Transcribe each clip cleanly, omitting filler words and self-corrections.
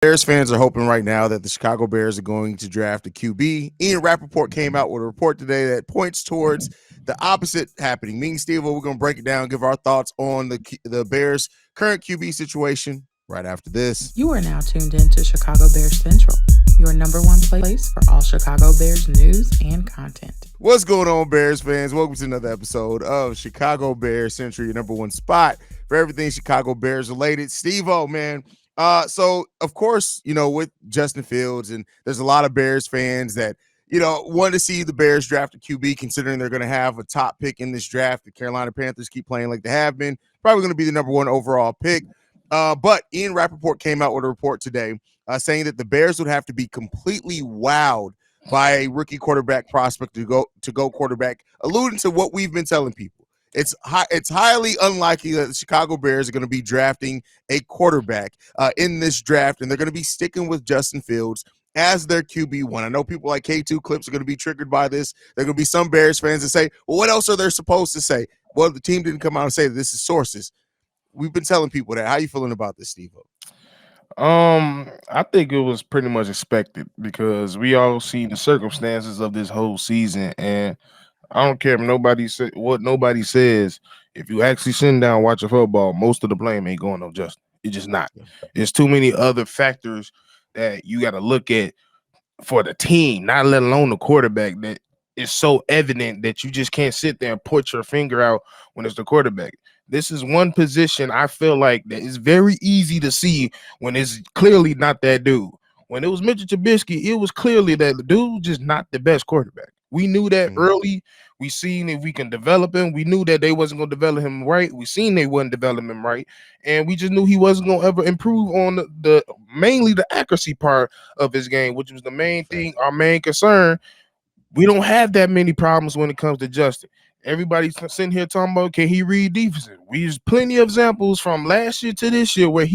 Bears fans are hoping right now that the Chicago Bears are going to draft a QB. Ian Rapport came out with a report today that points towards the opposite happening. Me and Stevo, we're going to break it down, give our thoughts on the Bears' current QB situation right after this. You are now tuned in to Chicago Bears Central, your number one place for all Chicago Bears news and content. What's going on, Bears fans? Welcome to another episode of Chicago Bears Central, your number one spot for everything Chicago Bears related. Stevo, man. So of course, with Justin Fields, and there's a lot of Bears fans that, want to see the Bears draft a QB, considering they're going to have a top pick in this draft. The Carolina Panthers keep playing like they have been, probably going to be the number one overall pick. But Ian Rapport came out with a report today saying that the Bears would have to be completely wowed by a rookie quarterback prospect to go quarterback, alluding to what we've been telling people. It's highly unlikely that the Chicago Bears are going to be drafting a quarterback in this draft, and they're going to be sticking with Justin Fields as their QB1. I know people like K2 Clips are going to be triggered by this. There are going to be some Bears fans that say, well, what else are they supposed to say? Well, the team didn't come out and say that this is sources. We've been telling people that. How are you feeling about this, Steve-O? I think it was pretty much expected because we all seen the circumstances of this whole season, and I don't care if nobody says. If you actually sit down and watch a football, most of the blame ain't going on Justin. It's just not. There's too many other factors that you got to look at for the team, not let alone the quarterback, that is so evident that you just can't sit there and put your finger out when it's the quarterback. This is one position I feel like that is very easy to see when it's clearly not that dude. When it was Mitchell Trubisky, it was clearly that the dude just not the best quarterback. We knew that early. We seen if we can develop him. We knew that they wasn't going to develop him right. We seen they wasn't developing him right. And we just knew he wasn't going to ever improve on the mainly the accuracy part of his game, which was the main thing, our main concern. We don't have that many problems when it comes to Justin. Everybody's sitting here talking about, can he read defenses? We use plenty of examples from last year to this year where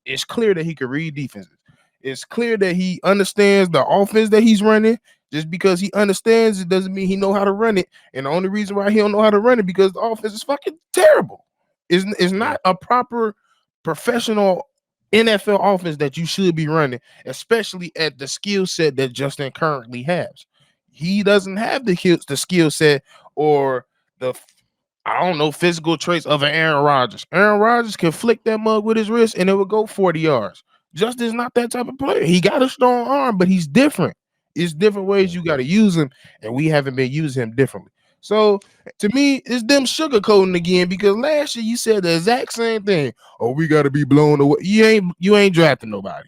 it's clear that he can read defenses. It's clear that he understands the offense that he's running. Just because he understands it doesn't mean he know how to run it. And the only reason why he don't know how to run it because the offense is fucking terrible. It's not a proper professional NFL offense that you should be running, especially at the skill set that Justin currently has. He doesn't have the skill set or the physical traits of an Aaron Rodgers. Aaron Rodgers can flick that mug with his wrist and it would go 40 yards. Justin's not that type of player. He got a strong arm, but he's different. It's different ways you got to use him, and we haven't been using him differently. So to me, it's them sugarcoating again because last year you said the exact same thing. Oh, we got to be blown away. You ain't drafting nobody.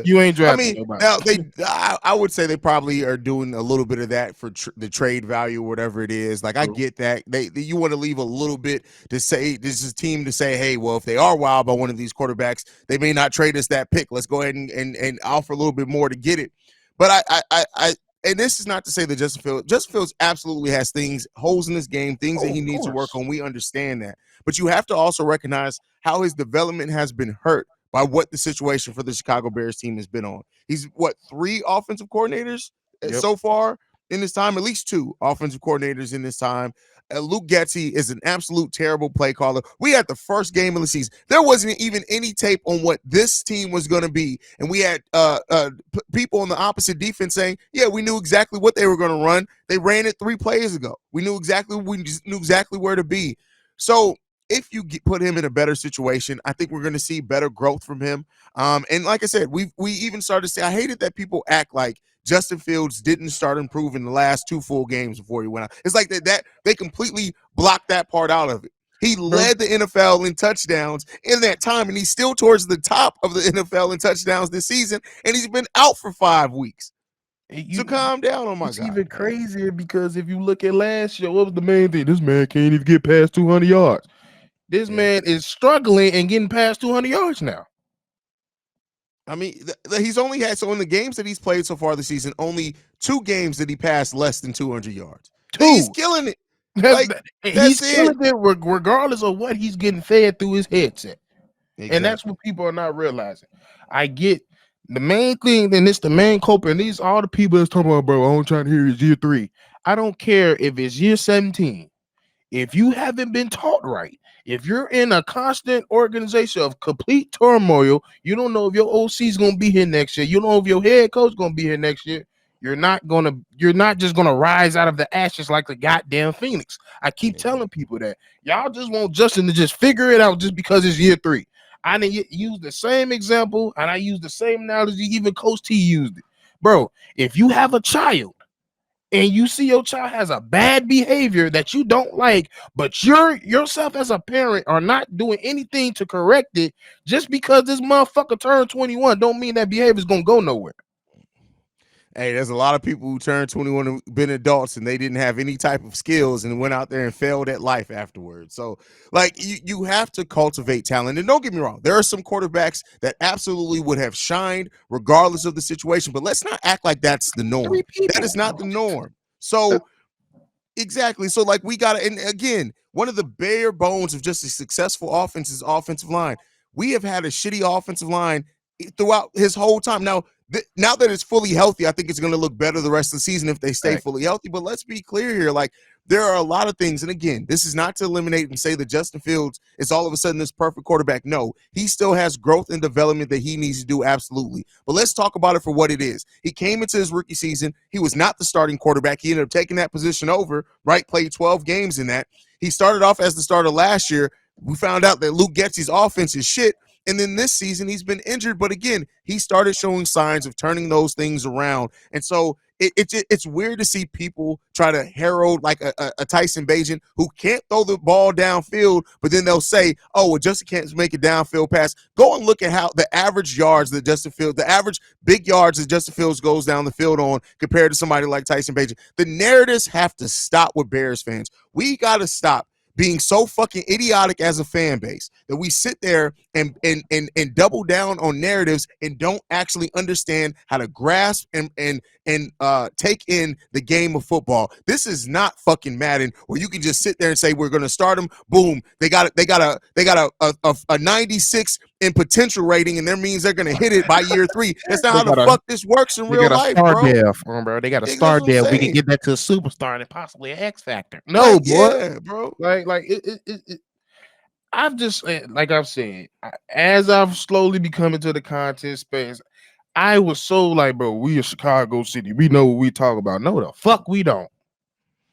You ain't drafting nobody. Now I would say they probably are doing a little bit of that for the trade value or whatever it is. Like I get that you want to leave a little bit to say this is a team to say, hey, well, if they are wild by one of these quarterbacks, they may not trade us that pick. Let's go ahead and offer a little bit more to get it. But I and this is not to say that Justin Fields absolutely has holes in his game, things that he needs to work on. We understand that. But you have to also recognize how his development has been hurt by what the situation for the Chicago Bears team has been on. He's 3 offensive coordinators so far in this time, at least 2 offensive coordinators in this time. Luke Getsy is an absolute terrible play caller. We had the first game of the season. There wasn't even any tape on what this team was going to be. And we had people on the opposite defense saying, yeah, we knew exactly what they were going to run. They ran it 3 plays ago. We knew exactly where to be. So if you put him in a better situation, I think we're going to see better growth from him. And like I said, we even started to say, I hated that people act like Justin Fields didn't start improving the last 2 full games before he went out. It's like that they completely blocked that part out of it. He led the NFL in touchdowns in that time, and he's still towards the top of the NFL in touchdowns this season, and he's been out for 5 weeks. So calm down on my guy. It's even crazier because if you look at last year, what was the main thing? This man can't even get past 200 yards. This man is struggling and getting past 200 yards now. I mean, he's only had, so in the games that he's played so far this season, only 2 games that he passed less than 200 yards. 2. He's killing it. He's killing it regardless of what he's getting fed through his headset. Exactly. And that's what people are not realizing. I get the main thing, and it's the main culprit, and these all the people that's talking about, bro, I'm trying to hear is year 3. I don't care if it's year 17. If you haven't been taught right, if you're in a constant organization of complete turmoil, you don't know if your OC is gonna be here next year. You don't know if your head coach is gonna be here next year. You're not just gonna rise out of the ashes like the goddamn Phoenix. I keep telling people that y'all just want Justin to just figure it out just because it's year 3. I didn't use the same example and I used the same analogy. Even Coach T used it, bro. If you have a child and you see your child has a bad behavior that you don't like, but you're yourself as a parent are not doing anything to correct it, just because this motherfucker turned 21 don't mean that behavior is gonna go nowhere. Hey, there's a lot of people who turned 21 and been adults and they didn't have any type of skills and went out there and failed at life afterwards. So, like, you have to cultivate talent. And don't get me wrong, there are some quarterbacks that absolutely would have shined regardless of the situation. But let's not act like that's the norm. That is not the norm. So, exactly. So, like, we got to, and again, one of the bare bones of just a successful offense is offensive line. We have had a shitty offensive line throughout his whole time. Now that it's fully healthy, I think it's going to look better the rest of the season if they stay fully healthy. But let's be clear here. Like, there are a lot of things. And again, this is not to eliminate and say that Justin Fields is all of a sudden this perfect quarterback. No, he still has growth and development that he needs to do. Absolutely. But let's talk about it for what it is. He came into his rookie season. He was not the starting quarterback. He ended up taking that position over, right? Played 12 games in that. He started off as the starter last year. We found out that Luke Getsy's offense is shit. And then this season, he's been injured. But again, he started showing signs of turning those things around. And so it's weird to see people try to herald like a Tyson Bagent who can't throw the ball downfield, but then they'll say, oh, well, Justin can't make a downfield pass. Go and look at how the average yards that the average big yards that Justin Fields goes down the field on compared to somebody like Tyson Bagent. The narratives have to stop with Bears fans. We got to stop being so fucking idiotic as a fan base that we sit there and double down on narratives and don't actually understand how to grasp and take in the game of football. This is not fucking Madden where you can just sit there and say we're going to start them. Boom, they got a 96 in potential rating, and that means they're going to hit it by year 3. That's not how the fuck this works in real life, bro. They got a star there. We can get that to a superstar and possibly an X factor. No, like, boy. Yeah, bro. I've just, like I've said, as I've slowly become into the content space, I was so like, bro, we are Chicago City. We know what we talk about. No, the fuck we don't.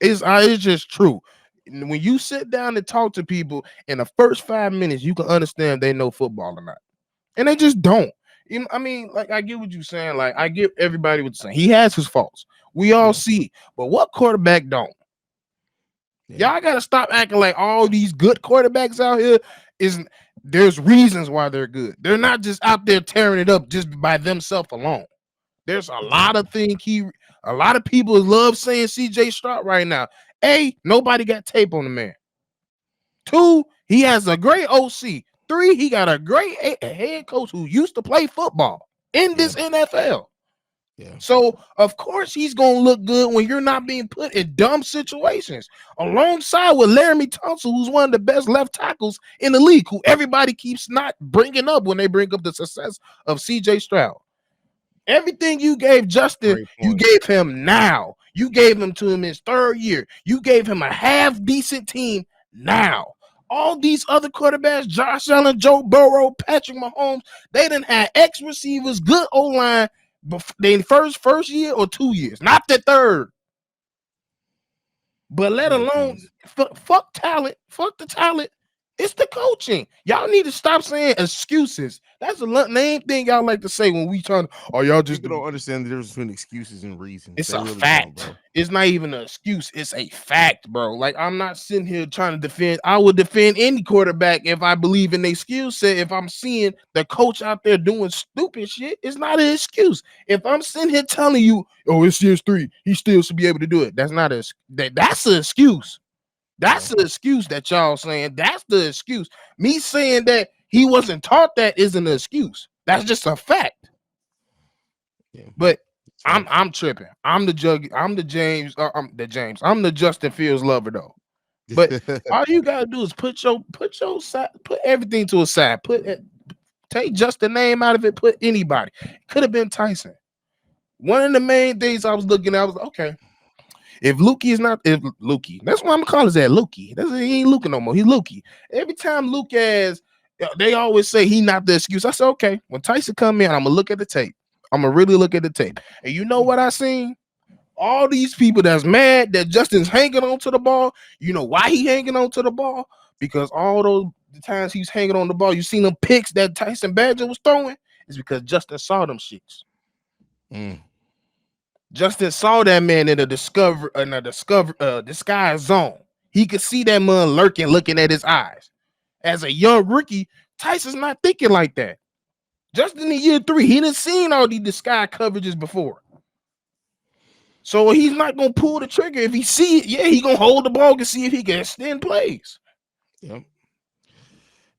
It's just true. When you sit down and talk to people in the first 5 minutes, you can understand they know football or not. And they just don't. I mean, like, I get what you're saying. Like, I get everybody what you're saying. He has his faults. We all see. But what quarterback don't? Y'all got to stop acting like all these good quarterbacks out here there's reasons why they're good. They're not just out there tearing it up just by themselves alone. There's a lot of things a lot of people love saying CJ Stroud right now. A, nobody got tape on the man. 2, he has a great OC. 3, he got a great head coach who used to play football in this NFL. Yeah. So, of course, he's going to look good when you're not being put in dumb situations alongside with Laramie Tunsil, who's one of the best left tackles in the league, who everybody keeps not bringing up when they bring up the success of CJ Stroud. Everything you gave Justin, you gave him now. You gave him to him his 3rd year. You gave him a half-decent team now. All these other quarterbacks, Josh Allen, Joe Burrow, Patrick Mahomes, they done had ex-receivers, good O-line, they first year or 2 years, not the 3rd. But let alone fuck talent, fuck the talent. It's the coaching. Y'all need to stop saying excuses. That's the main thing y'all like to say when we trying to. Oh, y'all just don't understand the difference between excuses and reasons. It's a fact. Bro. It's not even an excuse. It's a fact, bro. Like, I'm not sitting here trying to defend. I would defend any quarterback if I believe in their skill set. If I'm seeing the coach out there doing stupid shit, it's not an excuse. If I'm sitting here telling you, oh, it's year 3, he still should be able to do it. That's not that's an excuse. That's the excuse that y'all saying. That's the excuse. Me saying that he wasn't taught that isn't an excuse. That's just a fact. Yeah. But I'm tripping. I'm the James. I'm the Justin Fields lover though. But all you gotta do is put everything to a side. Take just the name out of it. Put anybody. Could have been Tyson. One of the main things I was looking at was okay. If Lukey is not, if Lukey, that's what I'm gonna call his that Lukey. He ain't Luka no more. He's Lukey. Every time Luke has, they always say he not the excuse. I said, okay, when Tyson come in, I'm gonna look at the tape. I'm gonna really look at the tape. And you know what I seen? All these people that's mad that Justin's hanging on to the ball. You know why he hanging on to the ball? Because all those the times he's hanging on the ball, you seen them picks that Tyson Badger was throwing, is because Justin saw them shits. Justin saw that man in a disguise zone. He could see that man lurking, looking at his eyes. As a young rookie, Tyson's not thinking like that. Justin in year 3, he didn't seen all these disguise coverages before. So he's not gonna pull the trigger if he see it. Yeah, he gonna hold the ball and see if he can extend plays. Yep.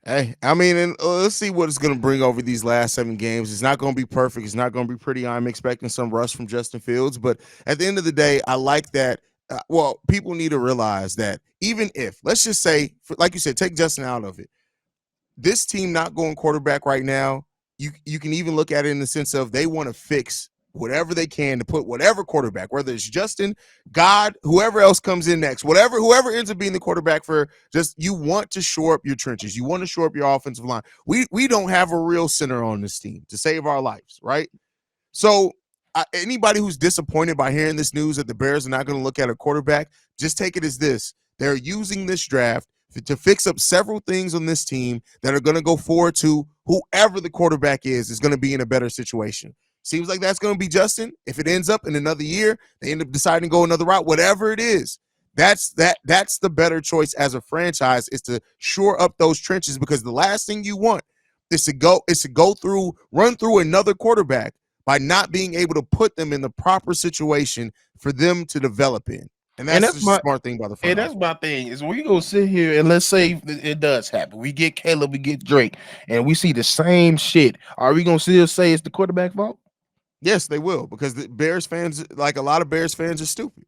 Hey, I mean, and let's see what it's going to bring over these last 7 games. It's not going to be perfect. It's not going to be pretty. I'm expecting some rust from Justin Fields, but at the end of the day, I like that. Well, people need to realize that even if, let's just say, like you said, take Justin out of it. This team not going quarterback right now, you can even look at it in the sense of they want to fix whatever they can to put whatever quarterback, whether it's Justin, God, whoever else comes in next, whoever ends up being the quarterback for, just you want to shore up your trenches. You want to shore up your offensive line. We don't have a real center on this team to save our lives, right? So anybody who's disappointed by hearing this news that the Bears are not going to look at a quarterback, just take it as this. They're using this draft to fix up several things on this team that are going to go forward to whoever the quarterback is going to be in a better situation. Seems like that's going to be Justin. If it ends up in another year, they end up deciding to go another route, whatever it is, that's the better choice as a franchise, is to shore up those trenches, because the last thing you want is to run through another quarterback by not being able to put them in the proper situation for them to develop in. And that's the smart thing about the front. And that's my thing is we gonna sit here and let's say it does happen. We get Caleb, we get Drake, and we see the same shit. Are we gonna still say it's the quarterback fault? Yes, they will, because the Bears fans, like a lot of Bears fans, are stupid.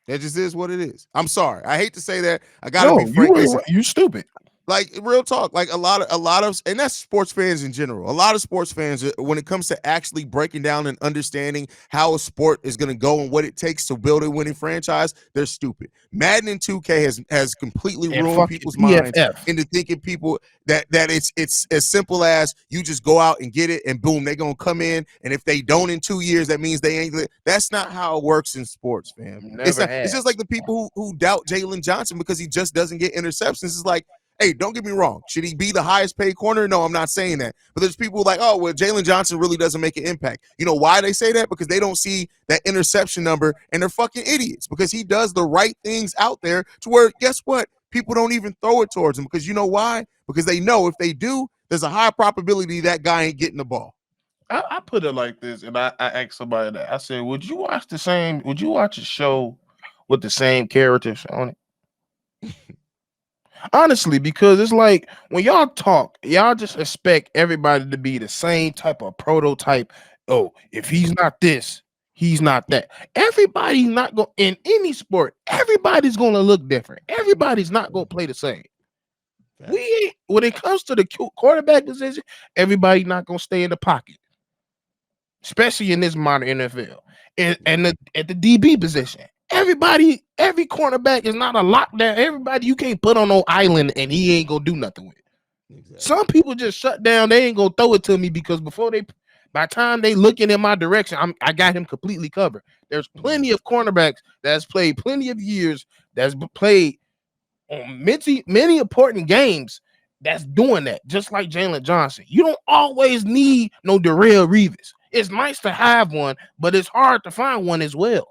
That just is what it is. I'm sorry. I hate to say that. I gotta be frank. You stupid. Like, real talk, like a lot of, and that's sports fans in general. A lot of sports fans, when it comes to actually breaking down and understanding how a sport is going to go and what it takes to build a winning franchise, they're stupid. Madden and 2K has completely ruined people's minds into thinking people that it's as simple as you just go out and get it and boom, they're gonna come in, and if they don't in 2 years, that means they ain't. That's not how it works in sports, fam. It's just like the people who doubt Jalen Johnson because he just doesn't get interceptions. It's like, hey, don't get me wrong. Should he be the highest paid corner? No, I'm not saying that. But there's people like, oh, well, Jalen Johnson really doesn't make an impact. You know why they say that? Because they don't see that interception number, and they're fucking idiots, because he does the right things out there to where, guess what? People don't even throw it towards him, because you know why? Because they know if they do, there's a high probability that guy ain't getting the ball. I put it like this, and I asked somebody that. I said, would you watch a show with the same characters on it? Honestly, because it's like when y'all talk, y'all just expect everybody to be the same type of prototype. Oh, if he's not this, he's not that. Everybody's not going in any sport. Everybody's going to look different. Everybody's not going to play the same. When it comes to the quarterback position, everybody's not going to stay in the pocket, especially in this modern NFL. And at the DB position, every cornerback is not a lockdown. Everybody you can't put on no island and he ain't gonna do nothing with it. Exactly. Some people just shut down. They ain't gonna throw it to me because by the time they looking in my direction, I got him completely covered. There's plenty of cornerbacks that's played plenty of years, that's played on many important games, that's doing that, just like Jalen Johnson. You don't always need no Darrelle Revis. It's nice to have one, but it's hard to find one as well.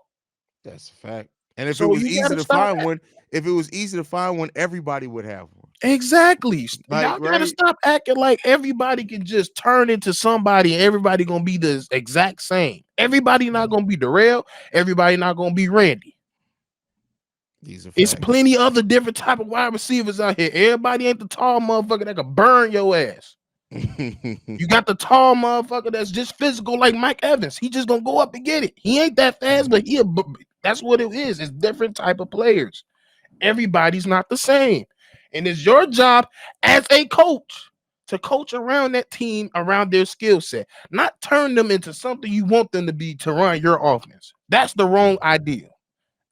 That's a fact. And if it was easy to find one, everybody would have one. Exactly. Like, y'all gotta stop acting like everybody can just turn into somebody and everybody gonna be the exact same. Everybody not gonna be Darrell. Everybody not gonna be Randy. It's plenty other different type of wide receivers out here. Everybody ain't the tall motherfucker that can burn your ass. You got the tall motherfucker that's just physical like Mike Evans. He just gonna go up and get it. He ain't that fast, but that's what it is. It's different type of players. Everybody's not the same. And it's your job as a coach to coach around that team, around their skill set, not turn them into something you want them to be to run your offense. That's the wrong idea.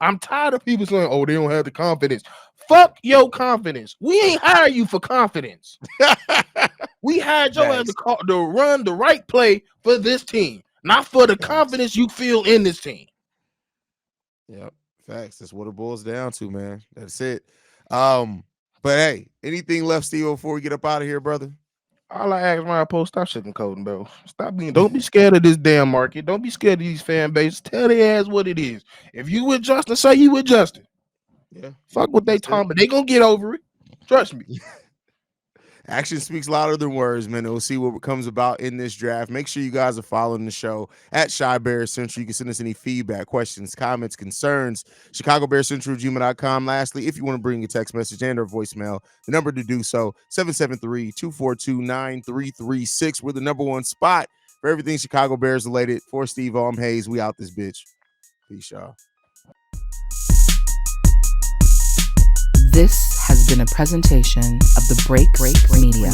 I'm tired of people saying, "Oh, they don't have the confidence." Fuck your confidence. We ain't hire you for confidence. We hired your ass to run the right play for this team, not for the confidence you feel in this team. Yep, facts. That's what it boils down to, man. That's it. But hey, anything left, Steve, before we get up out of here, brother? All I ask my post, stop sugarcoating, bro. Don't be scared of this damn market. Don't be scared of these fan bases. Tell their ass what it is. If you with Justin, say you with Justin. Yeah. Fuck what they talking about. They gonna get over it. Trust me. Action speaks louder than words, man. We'll see what comes about in this draft. Make sure you guys are following the show at Shy Bear Central. You can send us any feedback, questions, comments, concerns. ChicagoBearCentral@gmail.com. Lastly, if you want to bring a text message and or voicemail, the number to do so, 773-242-9336. We're the number one spot for everything Chicago Bears related. For Steve, I'm Haize. We out this bitch. Peace, y'all. This has been a presentation of the Break Media.